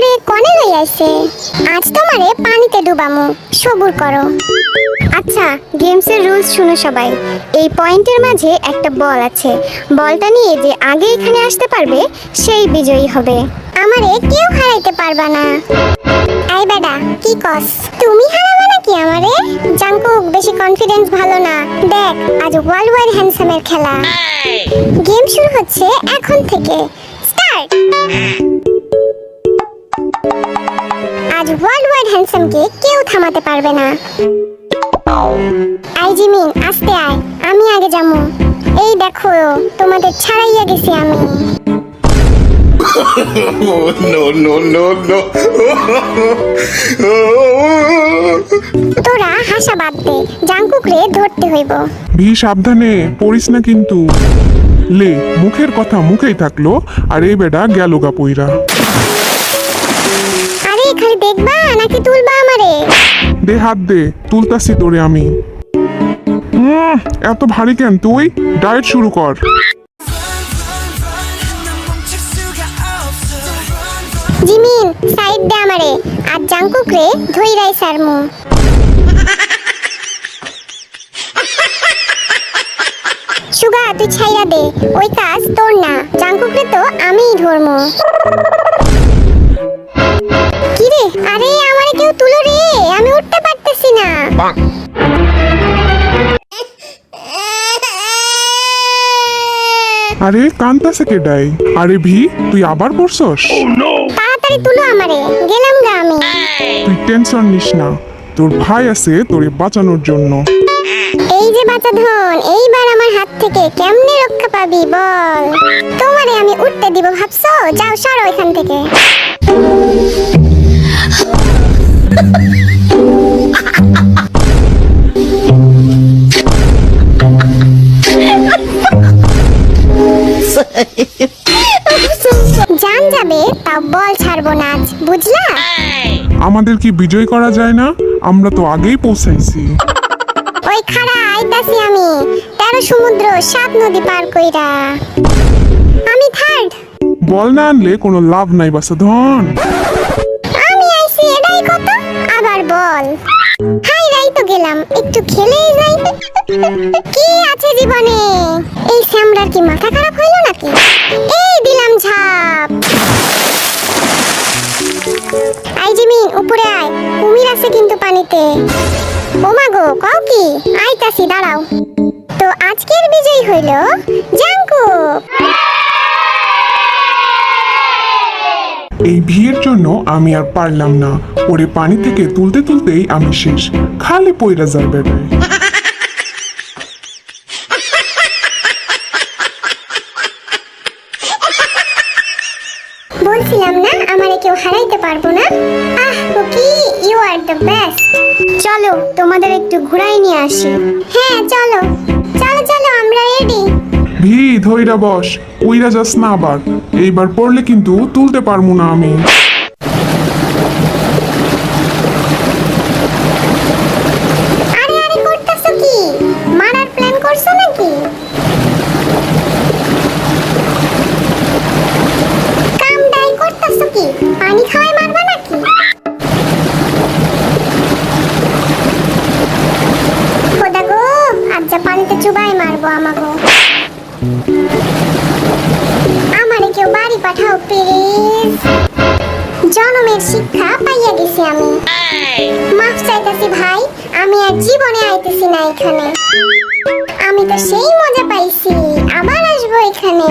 আমারে কনে লই আইছে। আজ তোমারে পানিতে ডুবামু, সবুর করো। আচ্ছা, গেমসের রুলস শুনো সবাই। এই পয়েন্টের মাঝে একটা বল আছে। বলটা নিয়ে যে আগে এখানে আসতে পারবে সেই বিজয়ী হবে। আমারে কেউ হারাইতে পারবা না। এই বেডা, কি কস? তুমি হারাবে নাকি আমারে? জাঙ্কুক, বেশি কনফিডেন্স ভালো না। দেখ, আজ ওয়ার্ল্ড ওয়াইড হ্যান্ডসামের খেলা। গেম শুরু হচ্ছে এখন থেকে। স্টার্ট। আজ ওয়ার্ল্ড ওয়াইড হ্যান্ডসামকে কেউ থামাতে পারবে না। আই জিমিন, আস্তে আয়, আমি আগে যাবো। এই দেখো, তোমাদের ছাড়াইয়া গেছি আমি। No, no, no, no. তোরা হাসা বাদ দে, জাঙ্কুকরে ধরতে হইব। ভি সাবধানে পড়িস না কিন্তু। লে, মুখের কথা মুখেই থাকলো, আর এই বেটা গেল গা পইরা। আরে খালি দেখবা নাকি তুলবা আমারে? দে হাত দে, তুলতাছি তোরে আমি। এত ভারী কেন তুই? ডায়েট শুরু কর। জিমিন, সাইড দে আমারে, আর জাঙ্কুকরে ধইরাই সারমু। সুগা, তুই ছাইরা দে, ওই কাজ তোর না। জাঙ্কুকরে তো আমিই ধরমু। কি রে? আরে আমারে কেউ তুলো রে, আমি উঠতে পারতেছি না। আরে কান্তাছে কে ডাই? আরে ভি, তুই আবার পড়ছস? তাড়াতাড়ি তুলো আমারে, গেলাম গা আমি। তুই টেনশন নিস না, তোর ভাই আছে তোরে বাঁচানোর জন্য। এই যে বাচ্চা ধন, এইবার আমার হাত থেকে কেমনে রক্ষা পাবি বল? তোমারে আমি উঠতে দিব ভাবছো? যাও, সরো এখান থেকে। জান যাবে, তাও বল ছাড়বো না আজ, বুঝলা? আমাদের কি বিজয় করা যায় না? আমরা তো আগেই পৌঁছাইছি। ওই খাড়া আইতাছি আমি, 13 সমুদ্র 7 নদী পার কইরা। আমি থার্ড। বল না আনলে কোনো লাভ নাই বাসা ধন। আমি আইছি, এটাই কত? আবার বল। হাই রাই তো গেলাম, একটু খেলেই যাই। কি আছে জীবনে? এই স্যামরার কি মাথা খারাপ হইলো নাকি? এই দিলাম ঝাপ। আই জিমিন, উপরে আয়, কুমির আছে কিন্তু পানিতে। ওমা গো, কও কি? আইতাছি, দাঁড়াও। তো আজকের বিজয়ী হইল জাঙ্কুক। এই ভিড়ের জন্য আমি আর পারলাম না, ওরে পানি থেকে তুলতে তুলতেই আমি শেষ। খালি পইরা যায় বেটায়। বলছিলাম না আমারে কেউ হারাইতে পারবো না। Ah cookie, you are the best. চলো, তোমাদের একটু ঘুরাই নিয়ে আসি। হ্যাঁ চলো চলো চলো, আমরা রেডি। ভি ধইরা বস, উইরা যাস না আবার। এইবার পড়লে কিন্তু তুলতে পারবো না আমি। আরে আরে, করতেছো কি? মারার প্ল্যান করছো নাকি? কাম ডাই করতেছো কি? পানি খাওয়াই মারবা নাকি? খোদা গো, আজ যা পানিতে চুবাই মারবো আমাগো। আমারে কেউ বাড়ি পাঠাও প্লিজ। জনমের শিক্ষা পাইয়া গেছি আমি। মাফ চাইতাছি ভাই, আমি আর জীবনে আইতেছি না এখানে। আমি তো সেই মজা পাইছি, আবার আসবো এখানে।